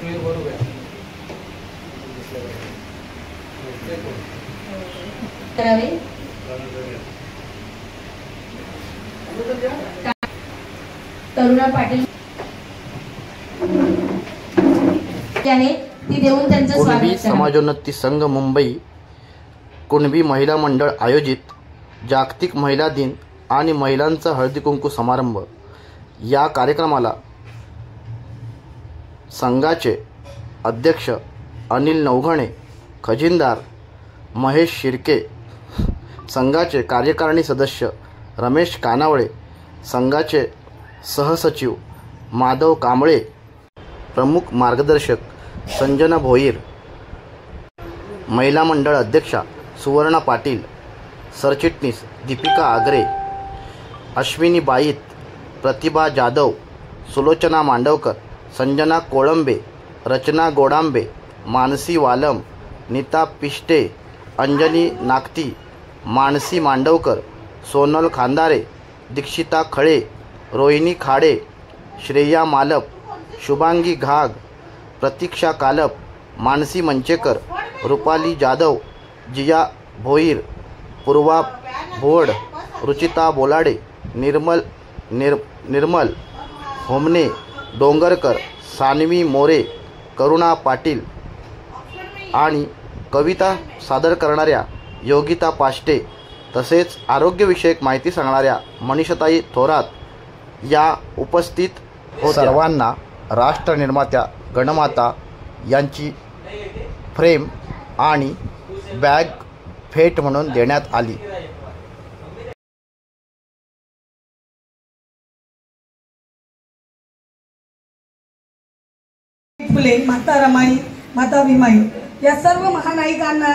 तरुणा पाटील ती देऊन त्यांचं स्वागत. कुणबी समाजोन्नती संघ मुंबई कुणबी महिला मंडळ आयोजित जागतिक महिला दिन आणि महिलांचा हळदी कुंकू समारंभ या कार्यक्रमाला संघाचे अध्यक्ष अनिल नवघणे, खजिनदार महेश शिर्के, संघाचे कार्यकारिणी सदस्य रमेश कानावळे, संघाचे सहसचिव माधव कांबळे, प्रमुख मार्गदर्शक संजना भोईर, महिला मंडळ अध्यक्षा सुवर्णा पाटील, सरचिटणीस दीपिका आगरे, अश्विनी बाईत, प्रतिभा जाधव, सुलोचना मांडवकर, संजना कोळंबे, रचना गोडांबे, मानसी वालम, नीता पिष्टे, अंजनी नागती, मानसी मांडवकर, सोनल खांदारे, दीक्षिता खळे, रोहिणी खाडे, श्रेया मालप, शुभांगी घाग, प्रतीक्षा कालप, मानसी मंचेकर, रुपाली जाधव, जिया भोईर, पूर्वा भोड, रुचिता बोलाडे, निर्मल होमने डोंगरकर, सानवी मोरे, करुणा पाटील आणि कविता सादर करणाऱ्या योगिता पाष्टे तसेच आरोग्यविषयक माहिती सांगणाऱ्या मनीषाताई थोरात या उपस्थित होत्या. सर्वांना राष्ट्रनिर्मात्या गणमाता यांची फ्रेम आणि बॅग भेट म्हणून देण्यात आली. फुले, माता रमाई, माता भीमाई या सर्व महानायिकांना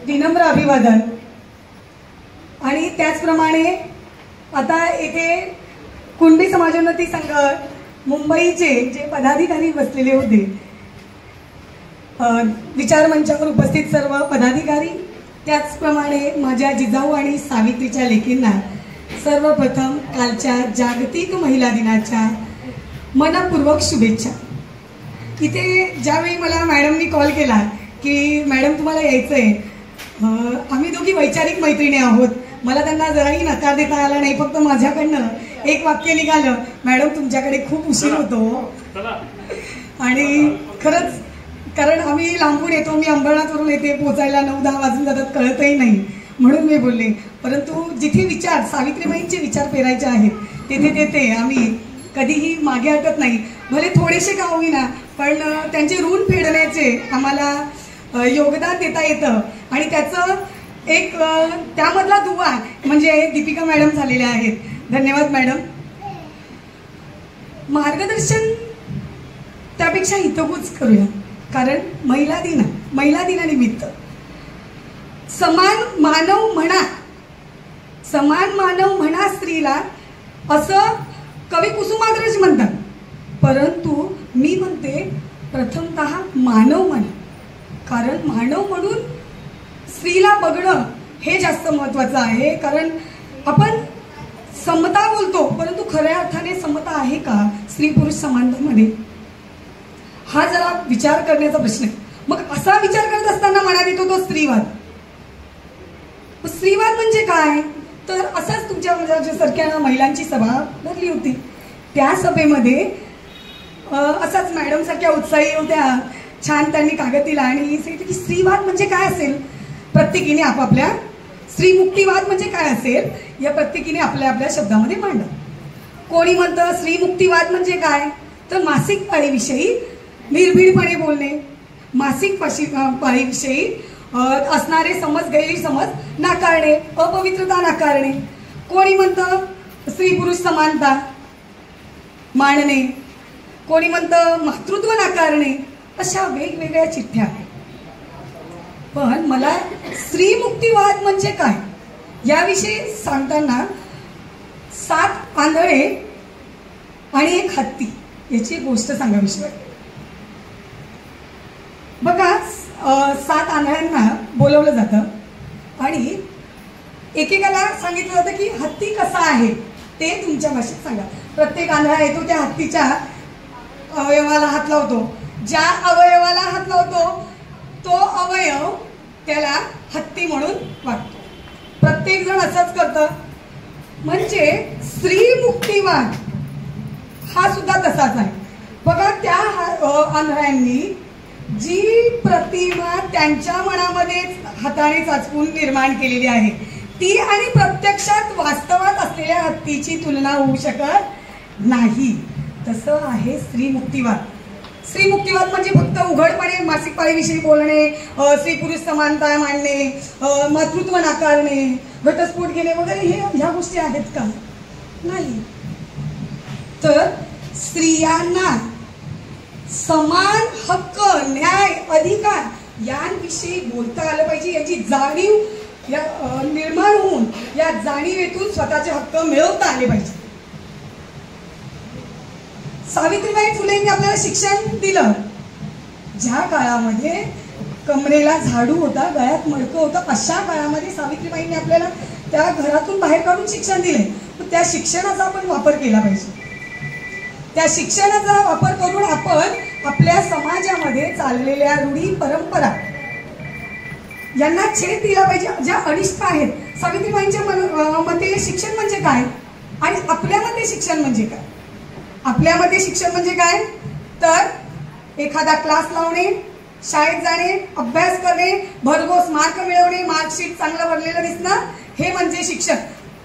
विनम्र अभिवादन. आणि त्याचप्रमाणे आता येथे कुणबी समाजोन्नती संघ मुंबईचे जे पदाधिकारी बसलेले होते, विचारमंचावर उपस्थित सर्व पदाधिकारी, त्याचप्रमाणे माझ्या जिजाऊ आणि सावित्रीच्या लेकींना सर्वप्रथम कालच्या जागतिक महिला दिनाच्या मनपूर्वक शुभेच्छा. इथे ज्यावेळी मला मॅडमनी कॉल केला की मॅडम तुम्हाला यायचंय, आम्ही दोघी वैचारिक मैत्रिणी आहोत, मला त्यांना जराही नकार देता आला नाही. फक्त माझ्याकडनं एक वाक्य निघालं, मॅडम तुमच्याकडे खूप उशीर होतो. आणि खरंच, कारण आम्ही लांबून येतो, मी अंबरनाथवरून येते, पोचायला 9-10 वाजून जातात, कळतही नाही, म्हणून मी बोलले. परंतु जिथे विचार सावित्रीबाईंचे विचार पेरायचे आहेत तिथे ते आम्ही कधीही मागे हटत नाही. भले थोडेसे का होईना, पण त्यांचे ऋण फेडण्याचे आम्हाला योगदान देता येतं. आणि त्याचं एक त्यामधला दुवा म्हणजे दीपिका मॅडम झालेल्या आहेत. धन्यवाद मॅडम. मार्गदर्शन त्यापेक्षा हितगुज करूया, कारण महिला दिनानिमित्त समान मानव म्हणा स्त्रीला, असं कवी कुसुमाग्रज म्हणतात. परंतु मी म्हणते प्रथमतः मानव म्हणा, कारण मानव म्हणून स्त्रीला बघणं हे जास्त महत्वाचं आहे. कारण आपण समता बोलतो, परंतु खऱ्या अर्थाने समता आहे का स्त्री पुरुष समानतेमध्ये, हा जरा विचार करण्याचा प्रश्न आहे. मग असा विचार करत असताना मनात येतो तो स्त्रीवाद. स्त्रीवाद म्हणजे काय, तर असाच तुमच्या सारख्या महिलांची सभा भरली होती. त्या सभेमध्ये असाच मॅडम सारख्या उत्साही होत्या, छान त्यांनी कागद दिला आणि सांगितलं की स्त्रीवाद म्हणजे काय असेल, प्रत्येकीने आपापल्या, स्त्रीमुक्तीवाद म्हणजे काय असेल या प्रत्येकीने आपल्या आपल्या शब्दामध्ये मांडा. कोणी म्हणतं स्त्रीमुक्तीवाद म्हणजे काय, तर मासिक पाळीविषयी निर्भीडपणे बोलणे, मासिक पाळीविषयी असणारे समज, गैरसमज नाकारणे, अपवित्रता नाकारणे. कोणी म्हणतं स्त्री पुरुष समानता मांडणे, कोणी म्हणतं मातृत्व नाकारणे. अशा वेगवेगळ्या चिठ्ठ्या. पण मला स्त्रीमुक्तीवाद म्हणजे काय याविषयी सांगताना 7 आंधळे आणि एक हत्ती याची गोष्ट सांगावीशी वाटते. बघा, 7 आंधळ्यांना बोलवलं जातं आणि एकेकाला सांगितलं जातं की हत्ती कसा आहे ते तुमच्या भाषेत सांगा. प्रत्येक आंधळा येतो, त्या हत्तीच्या अवयवाला हात लावतो ज्या अवयवाला हात लावतो तो अवयव त्याला हत्ती म्हणून वाटतो. प्रत्येक जण असंच करतं. म्हणजे स्त्री मुक्तिवाद हा सुद्धा तसाच आहे. बघा त्या आंध्रांनी जी प्रतिमा त्यांच्या मनामध्ये हाताने चाचपून निर्माण केलेली आहे ती आणि प्रत्यक्षात वास्तवात असलेल्या हत्तीची तुलना होऊ शकत नाही. तसं आहे स्त्री मुक्तिवाद. स्त्री मुक्तिवाद म्हणजे फक्त उघडपणे मासिक पाळीविषयी बोलणे, स्त्री पुरुष समानता मांडणे, मातृत्व नाकारणे, घटस्फोट घेणे वगैरे ह्या गोष्टी आहेत का? नाही. तर स्त्रियांना समान हक्क, न्याय, अधिकार यांविषयी बोलता आलं पाहिजे. याची जाणीव निर्माण होऊन या जाणीवेतून स्वतःचे हक्क मिळवता आले पाहिजे. सावित्रीबाई फुलेंनी आपल्याला शिक्षण दिलं. ज्या काळामध्ये कमरेला झाडू होता, गळ्यात मडकं होतं, अशा काळामध्ये सावित्रीबाईंनी आपल्याला त्या घरातून बाहेर काढून शिक्षण दिले. त्या शिक्षणाचा आपण वापर केला पाहिजे. त्या शिक्षणाचा वापर करून आपण आपल्या समाजामध्ये चाललेल्या रूढी परंपरा यांना छेद दिला पाहिजे, ज्या अनिष्ट आहेत. सावित्रीबाईंच्या मते शिक्षण म्हणजे काय आणि आपल्यामध्ये शिक्षण म्हणजे काय? आपल्यामध्ये शिक्षण म्हणजे काय? तर एखादा क्लास लावणे, शाळेत जाणे, अभ्यास करणे, भरघोस मार्क मिळवणे, मार्कशीट चांगलं भरलेलं दिसणं, हे म्हणजे शिक्षण.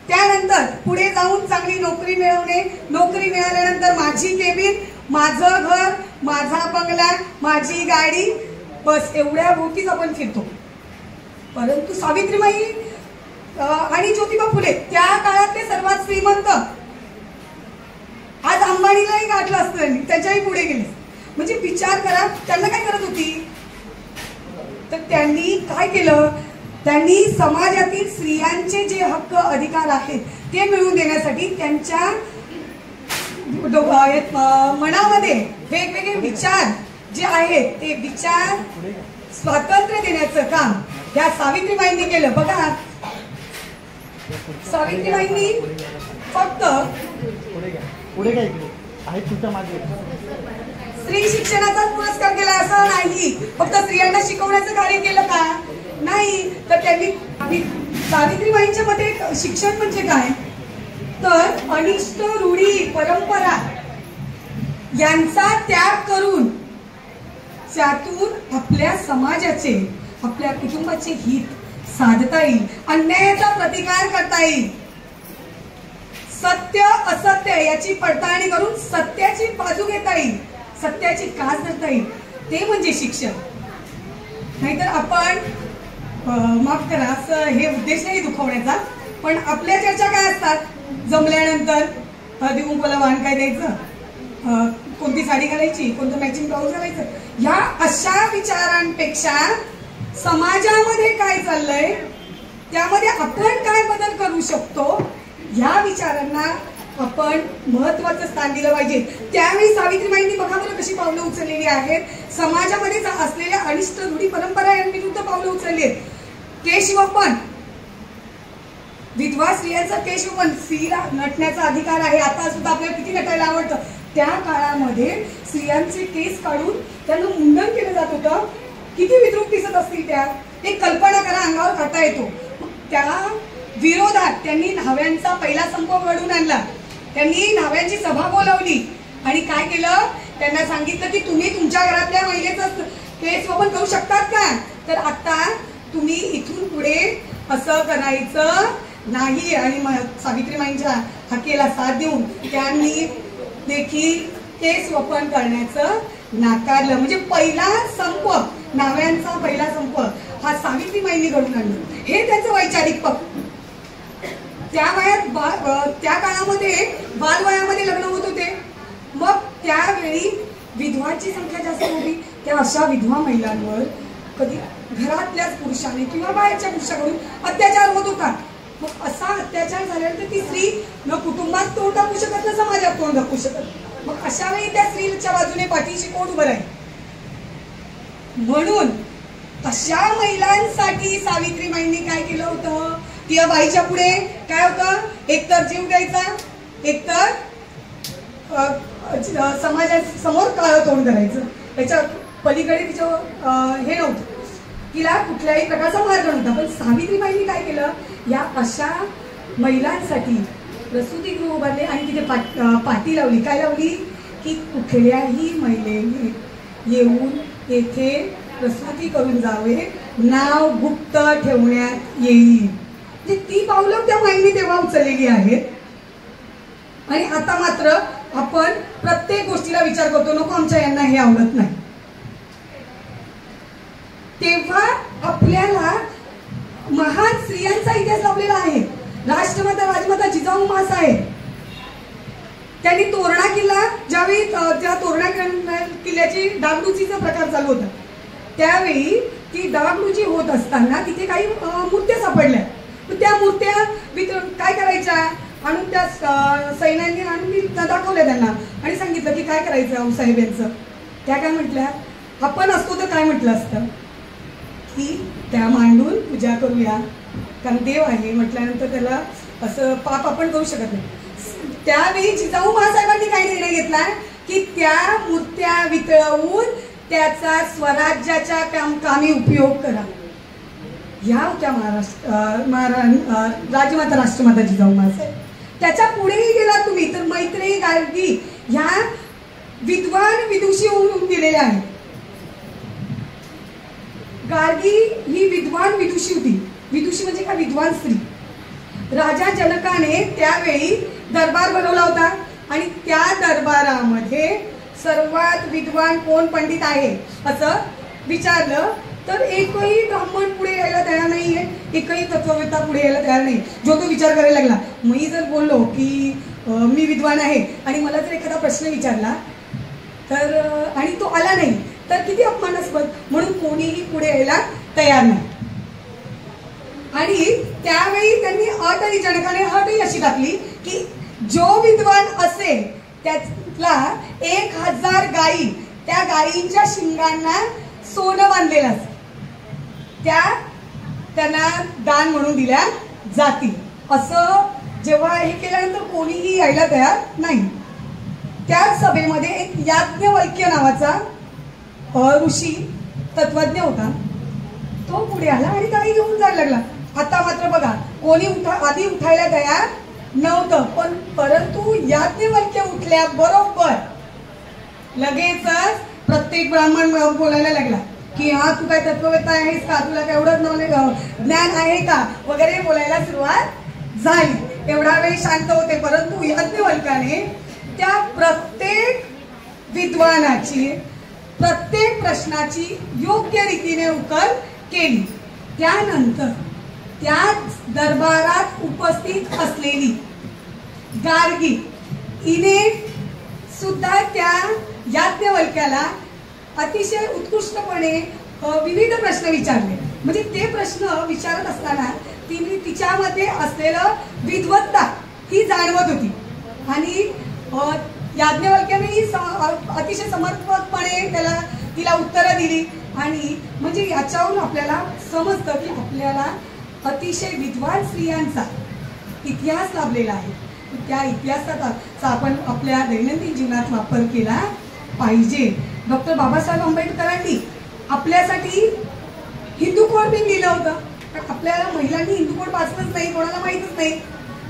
त्यानंतर पुढे जाऊन चांगली नोकरी मिळवणे, नोकरी मिळाल्यानंतर माझी केबिन, माझं घर, माझा बंगला, माझी गाडी, बस एवढ्या भोवतीच आपण फिरतो. परंतु सावित्रीबाई आणि ज्योतिबा फुले त्या काळातले सर्वात श्रीमंत, आज अंबानीलाही गाठलं असतं त्यांनी, त्याच्याही पुढे गेले. म्हणजे विचार करा त्यांना काय करत होती. तर त्यांनी काय केलं, त्यांनी समाजातील स्त्रियांचे जे हक्क अधिकार आहेत ते मिळवून देण्यासाठी त्यांच्या मनामध्ये वेगवेगळे विचार जे आहेत ते विचार स्वातंत्र्य देण्याचं काम या सावित्रीबाईंनी केलं. बघा, सावित्रीबाईंनी फक्त स्त्री शिक्षणाचा पुरस्कार केला असं नाही, फक्त स्त्रियांना शिकवण्याचं कार्य केलं का? नाही. तर त्यांनी सावित्रीबाईंच्या मते शिक्षण म्हणजे काय, तर अनिष्ट रूढी परंपरा यांचा त्याग करून त्यातून आपल्या समाजाचे, आपल्या कुटुंबाचे हित साधता येईल, अन्यायाचा प्रतिकार करता येईल, सत्य असत्य याची पडताळणी करून सत्याची बाजू घेता येईल, सत्याची कास धरता येईल, ते म्हणजे शिक्षण. नाहीतर आपण माफ करा असं हे उद्देश नाही दुखवण्याचा, पण आपल्या चर्चा काय असतात, जमल्यानंतर हळदी कुंकूला वाण काय द्यायचं, कोणती साडी घालायची, कोणतं मॅचिंग ब्लाऊज घालायचं, ह्या अशा विचारांपेक्षा समाजामध्ये काय चाललंय त्यामध्ये आपण काय बदल करू शकतो ह्या विचारांना आपण महत्वाचं स्थान दिलं पाहिजे. त्यावेळी सावित्रीबाईंनी बघा बरं कशी पावलं उचललेली आहेत. समाजामध्ये असलेल्या अनिष्ट रूढी परंपरा यांविरुद्ध पावलं उचलली आहेत. केशवपन, विधवा स्त्रियांचा केशवपन, स्त्रीला नटण्याचा अधिकार आहे. आता सुद्धा आपल्याला किती नटायला आवडतं. त्या काळामध्ये स्त्रियांचे केस काढून त्यांना मुंडन केलं जात होतं. किती विद्रूप दिसत असतील त्या, एक कल्पना करा, अंगावर काटा येतो. त्या विरोधात त्यांनी न्हाव्यांचा पहिला संप घडवून आणला. त्यांनी न्हाव्यांची सभा बोलावली आणि काय केलं, त्यांना सांगितलं की तुम्ही तुमच्या घरातल्या महिलेचं केशवपन करू शकतात का, तर आता तुम्ही इथून पुढे असं करायचं नाही. आणि सावित्रीबाईंच्या हाकेला साथ देऊन त्यांनी देखील केशवपन करण्याचं नाकारलं. म्हणजे पहिला संप, न्हाव्यांचा पहिला संप हा सावित्रीबाईंनी घडवून आणला. हे त्याचं वैचारिक पक्ष. त्या वयात त्या काळामध्ये बालवयामध्ये लग्न होत होते. मग त्यावेळी विधवांची संख्या जास्त होती. त्या अशा विधवा महिलांवर कधी घरातल्याच पुरुषाने किंवा बाहेरच्या पुरुषाकडून अत्याचार होत होता. मग असा अत्याचार झाल्यानंतर ती स्त्री न कुटुंबात तोंड दाखवू शकत, न समाजात तोंड दाखवू शकत. मग अशा वेळी त्या स्त्रीच्या बाजूने पाठीशी कोण उभं राहील. म्हणून अशा महिलांसाठी सावित्रीबाईंनी काय केलं होतं, त्या बाईच्या पुढे काय होतं, एकतर जीव द्यायचा, एकतर समाजासमोर काळं तोंड करायचं. त्याच्या पलीकडे तिचं हे नव्हतं, तिला कुठल्याही प्रकारचा मार्ग नव्हता. पण सावित्रीबाईंनी काय केलं, या अशा महिलांसाठी प्रसूतिगृह उभारले आणि तिथे पाटी लावली. काय लावली की कुठल्याही महिलेने येऊन येथे प्रसूती करून जावे, नाव गुप्त ठेवण्यात येईल. म्हणजे ती पावलं त्या माईंनी तेव्हा उचललेली आहेत. आणि आता मात्र आपण प्रत्येक गोष्टीला विचार करतो, नको आमच्या यांना हे आवडत नाही. तेव्हा आपल्याला महान स्त्रियांचा इतिहास लावलेला आहे. राष्ट्रमाता राजमाता जिजाऊ साहेब त्यांनी तोरणा किल्ला, ज्यावेळी त्या तोरणा किल्ल्याची डागडुजीचा प्रकार चालू होता, त्यावेळी ती डागडुजी होत असताना तिथे काही मूर्त्या सापडल्या. त्या मूर्त्या काय करायच्या, आणून त्या सैन्यांनी आणून दाखवल्या त्यांना आणि सांगितलं की काय करायचं आऊसाहेब यांचं. त्या काय म्हटल्या, आपण असतो तर काय म्हटलं असतं की त्या मांडून पूजा करूया, कारण देव आहे म्हटल्यानंतर त्याला असं पाप आपण करू शकत नाही. त्यावेळी जिजाऊ महासाहेबांनी काय निर्णय घेतला की त्या मूर्त्या वितळवून त्याचा स्वराज्याच्या कामी उपयोग करा. ह्या होत्या राजमाता राष्ट्रमाता जिजाऊ महासाहेब. त्याच्या पुढेही गेला तुम्ही तर मैत्रेयी गार्गी ह्या विद्वान विदुषी होऊन गेलेल्या आहेत. गार्गी ही विद्वान विदुषी होती. विदुषी म्हणजे का, विद्वान स्त्री. राजा जनकाने त्यावेळी दरबार भरवला होता आणि त्या दरबारामध्ये सर्वात विद्वान कोण पंडित आहे असं विचारलं तर एकही ब्राह्मण पुढे यायला तयार नाहीये, एकही तत्ववेत्ता पुढे यायला तयार नाही. जो तो विचार करायला लागला. मी जर बोललो की मी विद्वान आहे आणि मला जर एखादा प्रश्न विचारला तर आणि तो आला नाही तर किती अपमानास्पद, म्हणून कोणीही पुढे यायला तयार नाही. आणि त्यावेळी त्यांनी अटही जनकाने अटही अशी टाकली की जो विद्वान असेल त्याला 1000 गायी, त्या गायींच्या शिंगांना सोनं बांधलेलं असेल, त्या त्यांना दान म्हणून दिल्या जातील. असं जेव्हा हे केल्यानंतर कोणीही यायला तयार नाही. त्या सभेमध्ये एक याज्ञवल्क्य नावाचा ऋषी तत्वज्ञ होता. तो पुढे आला आणि गाई घेऊन जायला लागला. आता मात्र बघा, कोणी आधी उठायला तयार नव्हतं, पण परंतु याज्ञवल्क्य उठल्याबरोबर लगेचच प्रत्येक ब्राह्मण बोलायला लागला की हा तू काय तत्ववेत्ता आहेस का, तुला काय एवढं ज्ञान आहे का वगैरे बोलायला सुरुवात झाली. एवढा वेळ शांत होते, परंतु याज्ञवल्क्याने त्या प्रत्येक विद्वानाची प्रत्येक प्रश्नाची योग्य रीतीने उकल केली. त्यानंतर त्या दरबारात उपस्थित असलेली गार्गी हिने सुद्धा त्या याज्ञवल्क्याला अतिशय उत्कृष्टपणे विविध प्रश्न विचारले. म्हणजे ते प्रश्न विचारत असताना तिच्यामध्ये असलेलं विद्वत्ता ही जाणवत होती आणि याज्ञवल्क्याने ही अतिशय समर्पकपणे तिला उत्तरं दिली. आणि म्हणजे याच्यावरून आपल्याला समजतं की आपल्याला अतिशय विद्वान स्त्रियांचा इतिहास लाभलेला आहे. त्या इतिहासाचा आपण आपल्या दैनंदिन जीवनात वापर केला पाहिजे. डॉक्टर बाबासाहेब आंबेडकरांनी आपल्यासाठी हिंदू कोड बिल लिहिलं होतं. आपल्याला महिलांनी हिंदू कोड वाचलंच नाही, कोणाला माहीतच नाही.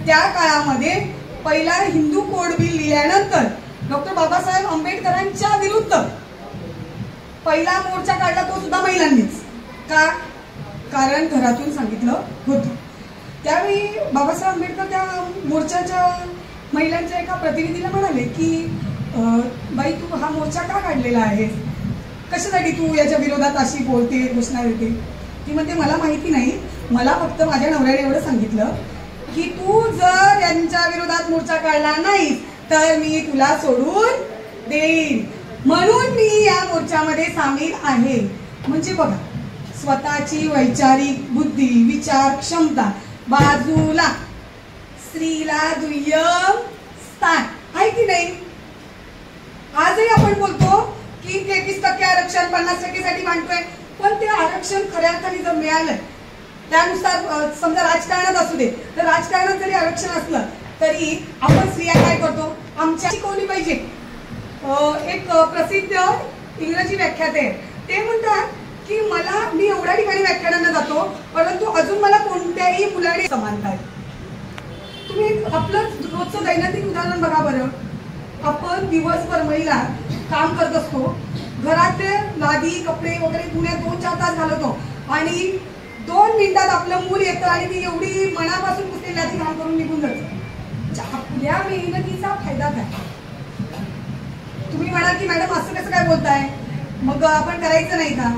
त्या काळामध्ये पहिला हिंदू कोड बिल लिहिल्यानंतर डॉक्टर बाबासाहेब आंबेडकरांच्या विरुद्ध पहिला मोर्चा काढला, तो सुद्धा महिलांनीच. का? कारण घरातून सांगितलं होतं. त्यावेळी बाबासाहेब आंबेडकर त्या मोर्चाच्या महिलांच्या एका प्रतिनिधीला म्हणाले की बाई तू हा मोर्चा का काढलेला आहे, कशासाठी तू याच्या विरोधात अशी बोलते, घोषणा देते. ती म्हणते मला माहिती नाही, मला फक्त माझ्या नवऱ्याने एवढं सांगितलं की तू जर यांच्या विरोधात मोर्चा काढला नाही तर मी तुला सोडून देईन, म्हणून मी या मोर्चामध्ये सामील आहे. म्हणजे बघा, स्वतःची वैचारिक बुद्धी विचार क्षमता बाजूला स्त्रीला दुय्यम स्थान आहे की नाही. आजही आपण बोलतो की 33% आरक्षण 50% साठी मांडतोय, पण ते आरक्षण खऱ्या अर्थाने जर मिळालं त्यानुसार समजा राजकारणात असू दे तर राजकारणात जरी आरक्षण असलं तरी आपण स्त्रिया काय करतो, आमच्या शिकवली पाहिजे. एक प्रसिद्ध इंग्रजी व्याख्याते आहेत, ते म्हणतात की मी एवढ्या ठिकाणी व्याख्यानांना जातो, परंतु अजून मला कोणत्याही मुलाने समानता आहे. तुम्ही आपलं रोजचं दैनंदिन उदाहरण बघा बरं. आपण दिवसभर महिला काम करत असतो, घरातले लादी कपडे वगैरे धुण्यात 2-4 तास घालवतो आणि 2 मिनिटात आपलं मूल येतं आणि ती एवढी मनापासून पुसलेल्या ती काम करून निघून जाते. आपल्या मेहनतीचा फायदा काय? तुम्ही म्हणा की मॅडम असं कसं काय बोलताय, मग आपण करायचं नाही का?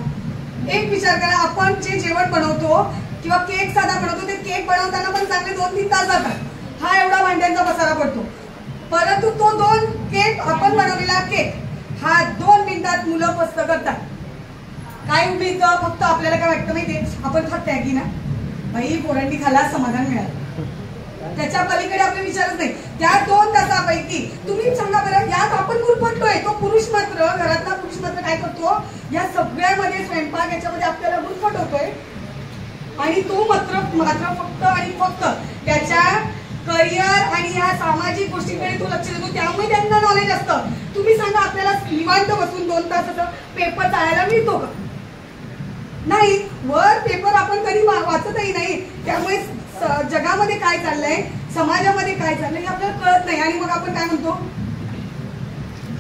एक विचार करा, आपण जे जेवण बनवतो किंवा केक साधा बनवतो, ते केक बनवताना पण चांगले 2-3 तास जातात. हा एवढा भांड्यांचा पसारा पडतो, परंतु तो 2 केक आपण बनवलेला केक हा 2 मिनिटात मुलं मस्त करतात. काय उभी फक्त आपल्याला काय वाटतं माहितीये, आपण फक्त की ना बाई पोरांनी खाला समाधान मिळालं, त्याच्या पलीकडे आपले विचारच नाही. त्या 2 तासापैकी तुम्ही सांगा बरं, यात आपण गुरफटलोय. तो पुरुष मात्र, घरातला पुरुष मात्र काय करतो, या सगळ्यामध्ये स्वयंपाक याच्यामध्ये आपल्याला गुरफट होतोय आणि तो मात्र फक्त आणि फक्त त्याच्या करिअर आणि ह्या सामाजिक गोष्टींकडे तो लक्ष देतो. त्यामुळे त्यांना नॉलेज असतं. तुम्ही सांगा, आपल्याला निवांत बसून 2 तासाचा पेपर चाळायला मिळतो का? नाही. वर पेपर आपण कधी वाचतही नाही. त्यामुळे जगामध्ये काय चाललंय, समाजामध्ये काय चाललंय हे आपल्याला कळत नाही. आणि मग आपण काय म्हणतो,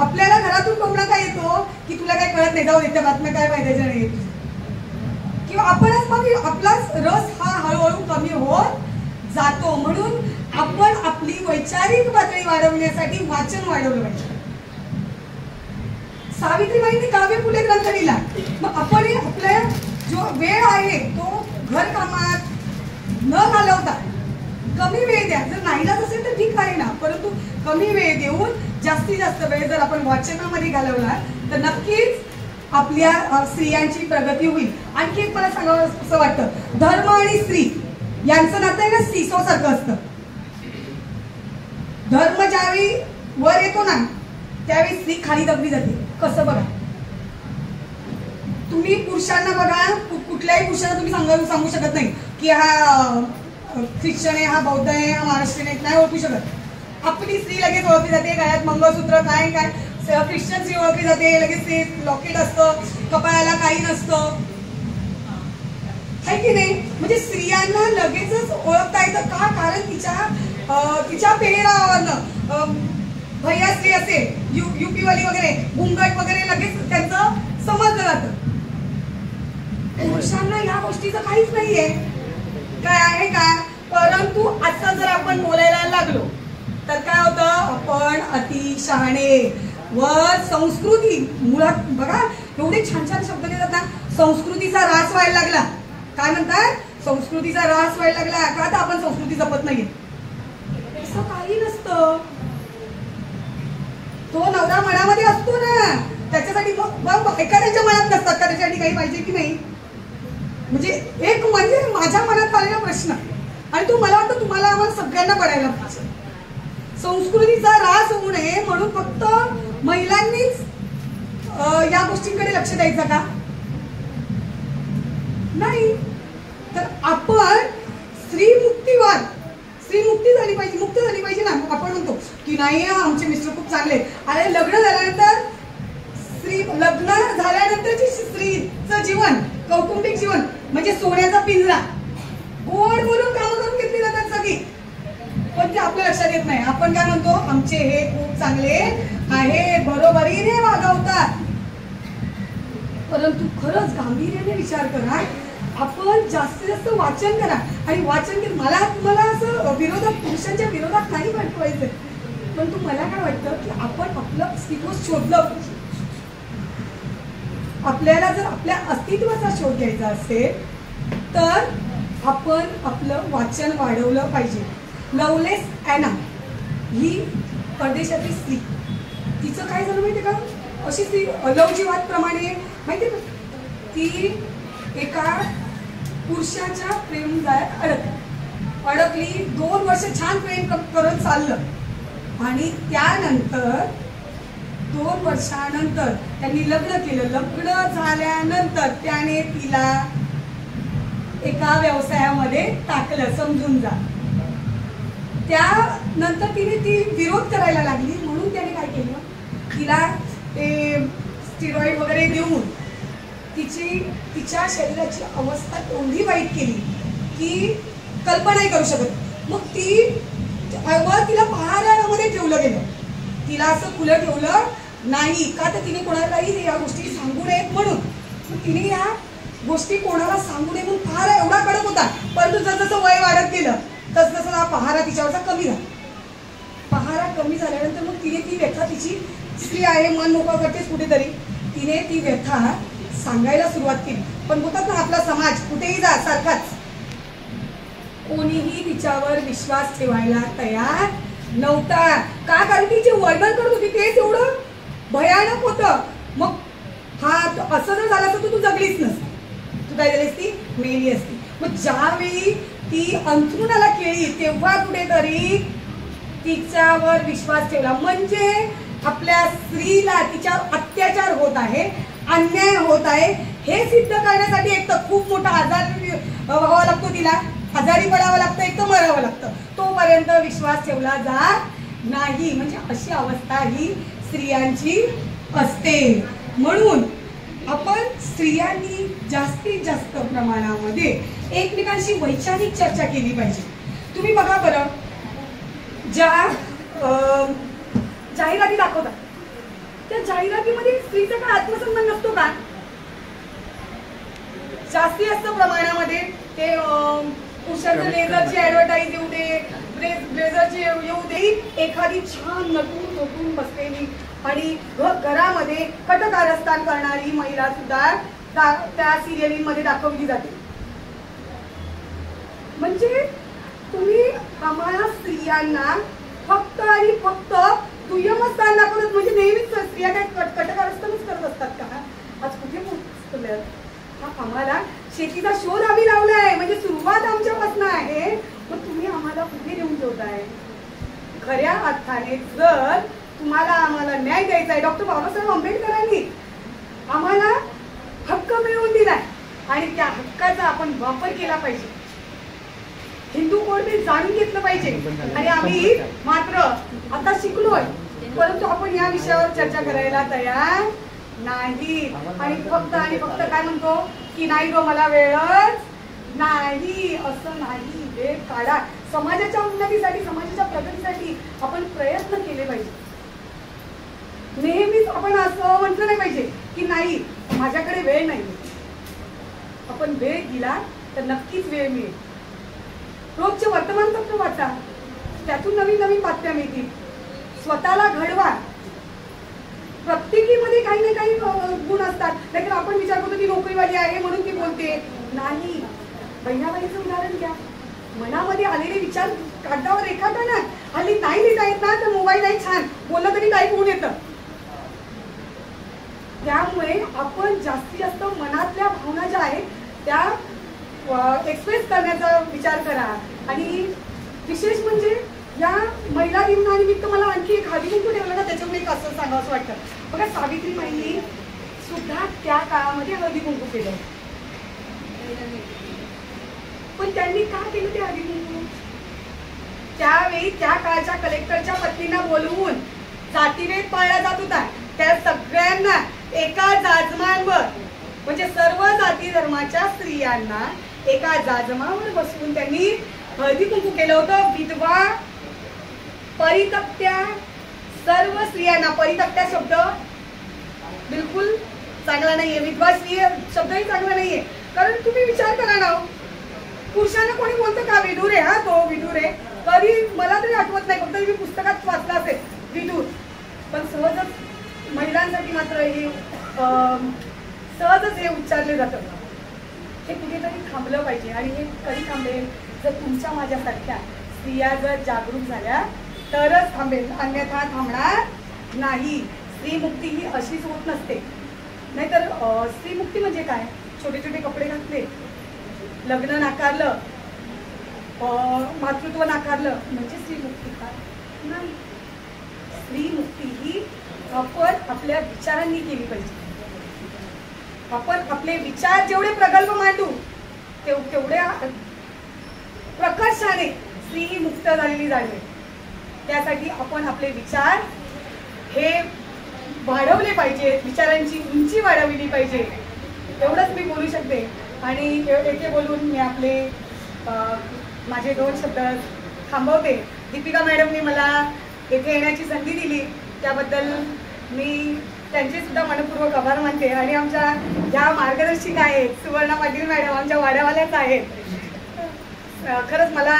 आपल्याला घरातून टोमणा काय येतो की तुला काय कळत नाही, जाऊ दे, त्या बातम्या काय फायद्याच्या नाही, किंवा आपणच मग आपला रस हा हळूहळू कमी होत जातो. म्हणून आपण आपली वैचारिक पातळी वाढवण्यासाठी वाचन वाढवलं पाहिजे. सावित्रीबाईंनी काव्य फुले ग्रंथ लिहिला. मग आपण आपला जो वेळ आहे तो घर कामात न घालवता कमी वेळ द्या. जर नाहीलाच असेल तर ठीक आहे ना, परंतु कमी वेळ देऊन जास्तीत जास्त वेळ जर आपण वाचनामध्ये घालवला तर नक्कीच आपल्या स्त्रियांची प्रगती होईल. आणखी एक मला सांगावं असं वाटतं, धर्म आणि स्त्री यांचं नातं आहे ना, सीसो सारखं असतं. धर्म ज्यावेळी वर येतो ना, त्यावेळी स्त्री खाली दबली जाते. कसं बघा, तुम्ही पुरुषांना बघा, कुठल्याही पुरुषांना तुम्ही सांगू शकत नाही की हा ख्रिश्चन आहे, हा बौद्ध आहे, हा महाराष्ट्रीयन आहे, नाही ओळखू शकत. आपली स्त्री लगेच ओळखली जाते. गळ्यात मंगळसूत्र काय काय, ख्रिश्चन स्त्री ओळखली जाते, लगेच ते लॉकेट असतं, कपाळाला काही नसतं, आहे की नाही? म्हणजे स्त्रियांना लगेचच ओळखता येतं का? कारण तिच्या पेहरावावरनं, भैया स्त्री असेल, युपी वाली वगैरे, घुंगट वगैरे, लगेच त्यांचं समजलं जातं. पुरुषांना या गोष्टीचं काहीच नाहीये. काय आहे का? परंतु आता जर आपण बोलायला लागलो तर काय होतं, आपण अति शहाणे व संस्कृती, मुळात बघा एवढे छान छान शब्द देतात ना, संस्कृतीचा ऱ्हास व्हायला लागला. काय म्हणतात? संस्कृतीचा ऱ्हास व्हायला लागला. का तर आपण संस्कृती जपत नाहीये. असं काही नसतं. तो नवरा मनामध्ये असतो ना, त्याच्यासाठी बायका त्यांच्या मनात नसतात का? त्याच्यासाठी काही पाहिजे की नाही? म्हणजे एक म्हणजे माझ्या मनात आलेला प्रश्न, आणि तो मला वाटतं तुम्हाला आम्हाला सगळ्यांना पडायला पाहिजे. संस्कृतीचा ऱ्हास होऊ नये म्हणून फक्त महिलांनीच या गोष्टींकडे लक्ष द्यायचं का? नाही. तर आपण स्त्री मुक्ती झाली पाहिजे, मुक्त झाली पाहिजे ना. आपण म्हणतो की नाही आमचे मिस्टर खूप चांगले. अरे लग्न झाल्यानंतरची स्त्रीचं जीवन, कौटुंबिक जीवन म्हणजे सोन्याचा पिंजरा. गोड बोलून कामं करून घेतली जातात सगळी, पण ते आपल्या लक्षात येत नाही. आपण काय म्हणतो, आमचे हे खूप चांगले आहे, बरोबरीने वागवतात. परंतु खरंच गांभीर्याने विचार करा, आपण जास्तीत जास्त वाचन करा. आणि वाचन केलं, मला असं पुरुषांच्या विरोधात नाही पाठवायचंय, पण मला काय वाटतं की आपण आपलं अस्तित्व शोधलं. आपल्याला जर आपल्या अस्तित्वाचा शोध घ्यायचा असेल तर आपण आपलं वाचन वाढवलं पाहिजे. लवलेस ॲना ही परदेशातली स्त्री, तिचं काय झालं माहिती का? अशी स्त्री लवजीवादप्रमाणे माहिती का, ती एका पुरुषाच्या प्रेम जाळ्यात अडकली. 2 वर्ष छान प्रेम करत चाललं आणि त्यानंतर 2 वर्षानंतर त्यांनी लग्न केलं. लग्न झाल्यानंतर त्याने तिला एका व्यवसायामध्ये टाकलं, समजून जा. त्यानंतर तिने ती विरोध करायला लागली, म्हणून त्याने काय केलं, तिला ते स्टिरॉइड वगैरे देऊन तिच्या शरीराची अवस्था एवढी वाईट केली की कल्पनाही करू शकत. मग तिला पहारामध्ये ठेवलं गेलं. तिला असं खुलं ठेवलं नाही का, तर तिने कोणालाही या गोष्टी सांगू नयेत म्हणून. मग तिने या गोष्टी कोणाला सांगू नये म्हणून पहारा एवढा कडक होता. परंतु जसं वय वाढत गेलं तसं हा पहारा तिच्यावरचा कमी झाला. पहारा कमी झाल्यानंतर मग तिने ती व्यथा, तिची स्त्री आहे, मन मोकळं करतेच कुठेतरी, तिने ती व्यथा सांगायला सुरुवात केली. पण बोलतात ना, आपला समाज कुठेही जा सारखाच, कोणीही तिच्यावर विश्वास ठेवायला तयार नव्हता. का? कारण ती जे वर्णन करत होती तेच एवढं भयानक होतं. मग हा असं जर झालं असतं तर तू जगलीच नसती, तू काय झालीस, ती मेली असती. मग ज्यावेळी ती अंथरुणाला केली तेव्हा कुठेतरी तिच्यावर विश्वास ठेवला. म्हणजे आपल्या स्त्रीला तिच्यावर अत्याचार होत आहे, अन्याय होत आहे हे सिद्ध करण्यासाठी एक तर खूप मोठा आजार व्हावा लागतो, तिला आजारी पडावं लागतं, एक तर मरावं लागतं, तोपर्यंत विश्वास ठेवला जात नाही. म्हणजे अशी अवस्था ही स्त्रियांची असते. म्हणून आपण स्त्रियांनी जास्तीत जास्त प्रमाणामध्ये एकमेकांशी वैचारिक चर्चा केली पाहिजे. तुम्ही बघा बरं, ज्या जाहिराती दाखवतात त्या जाहिरातीमध्ये स्त्रीचा काय आत्मसन्मान नसतो का? जास्तीत जास्त प्रमाणामध्ये ते पुरुषांचं लेझरची ऍडव्हर्टाईज येऊ दे, ब्लेझरची येऊ दे, एखादी छान नटून बसलेली आणि घरामध्ये कटकारस्थान करणारी महिला सुद्धा त्या सिरियलीमध्ये दाखवली जाते. म्हणजे तुम्ही आम्हाला स्त्रियांना फक्त आणि फक्त दुय्यम स्थान दाखवत, म्हणजे नेहमीच स्त्रिया काय कटकारस्थानच करत असतात का? आज कुठे पोहोचले? आम्हाला शेतीचा शोध आम्ही लावलाय, म्हणजे सुरुवात आमच्यापासून आहे. मग तुम्ही आम्हाला कुठे घेऊन ठेवताय? खऱ्या अर्थाने जर तुम्हाला आम्हाला न्याय द्यायचा आहे, डॉक्टर बाबासाहेब आंबेडकरांनी आम्हाला हक्क मिळवून दिलाय आणि त्या हक्काचा आपण वापर केला पाहिजे. हिंदू कोड ते जाणून घेतलं पाहिजे. आणि आम्ही मात्र आता शिकलोय, परंतु आपण या विषयावर चर्चा करायला तयार नाही. आणि फक्त काय म्हणतो की नाही गो मला वेळच नाही. असं नाही, वेळ काढा. समाजाच्या उन्नतीसाठी, समाजाच्या प्रगतीसाठी आपण प्रयत्न केले पाहिजे. नेहमीच आपण असं म्हटलं नाही पाहिजे की नाही माझ्याकडे वेळ नाही. आपण वेळ दिला तर नक्कीच वेळ मिळेल. रोजचे वर्तमानपत्र वाचा, त्यातून नवीन नवीन बातम्या मिळतील. स्वतःला घडवा. प्रत्येकीमध्ये काही ना काही गुण असतात. नाहीतर आपण विचार करतो ती नोकरीवाली आहे म्हणून ती बोलते. नाही, बहिणाबाईचं उदाहरण घ्या. मनामध्ये आलेले विचार कागदावर रेखाटा ना. हल्ली नाही लिहिता येत ना तर मोबाईल आहे, छान बोललं तरी टाईप होऊन येतं. त्यामुळे आपण जास्तीत जास्त मनातल्या भावना ज्या आहेत त्या एक्सप्रेस करण्याचा विचार करा. आणि विशेष म्हणजे या महिला दिनानिमित्त मला आणखी एक हळदी कुंकू ठेवलं ना, त्याच्यामुळे एक असं सांगावं असं वाटतं. बघा, सावित्रीबाईंनी सुद्धा त्या काळामध्ये हळदी कुंकू केलं. पण त्यांनी का केलं ते हळदी कुंकू? त्यावेळी त्या काळच्या कलेक्टरच्या पत्नींना बोलवून जातीभेद पाळला जात होता. त्या सगळ्यांना एका जाजमांवर, म्हणजे सर्व जाती धर्माच्या स्त्रियांना एका जाजमावर बसवून त्यांनी हळदी कुंकू केलं होतं. विधवा, परितक्त्या, सर्व स्त्रियांना. परितक्त्या शब्द बिलकुल चांगला नाहीये, विधवा स्त्री शब्दही चांगला नाहीये. कारण तुम्ही विचार करा ना, पुरुषांना कोणी बोलतं का विधूर आहे? हा, तो विधूर आहे. कधी मला तरी आठवत नाही, फक्त मी पुस्तकात वाचलं असेल विधूर. पण सहजच महिलांसाठी मात्र हे सहजच हे उच्चारले जातं. हे कुठेतरी थांबलं पाहिजे. आणि हे कधी थांबेल? जर तुमच्या माझ्यासारख्या स्त्रिया जर जागरूक झाल्या तरच थांबेल, अन्यथा थांबणार नाही. स्त्रीमुक्ती ही अशीच होत नसते. नाहीतर स्त्रीमुक्ती म्हणजे काय? छोटे छोटे कपडे घातले, लग्न नाकारलं, मातृत्व नाकारलं म्हणजे स्त्रीमुक्ती का? नाही. स्त्रीमुक्ती ही आपण आपल्या विचारांनी केली पाहिजे. आपण आपले विचार जेवढे प्रगल्भ मांडू तेवढ्या प्रकर्षाने स्त्री ही मुक्त झालेली जाणवेल. त्यासाठी आपण आपले विचार हे वाढवले पाहिजेत, विचारांची उंची वाढवली पाहिजे, एवढंच मी बोलू शकते. आणि एके बोलून मी आपले माझे 2 शब्द थांबवते. दीपिका मॅडमनी मला येथे येण्याची संधी दिली त्याबद्दल मी त्यांचे सुद्धा मनपूर्वक आभार मानते. आणि आमच्या ज्या मार्गदर्शिका आहेत सुवर्णा पाटील मॅडम आमच्या वाड्यावाल्याच आहेत. खरंच मला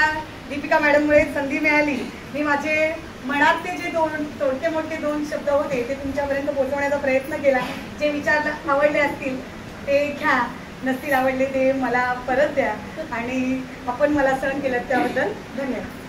दीपिका मॅडममुळे संधी मिळाली. मी माझे मनातले जे तोडके मोठे 2 शब्द होते ते तुमच्यापर्यंत पोहोचवण्याचा प्रयत्न केला. जे विचार आवडले असतील ते घ्या, नसतील आवडले ते मला परत द्या. आणि आपण मला सहन केलं त्याबद्दल धन्यवाद.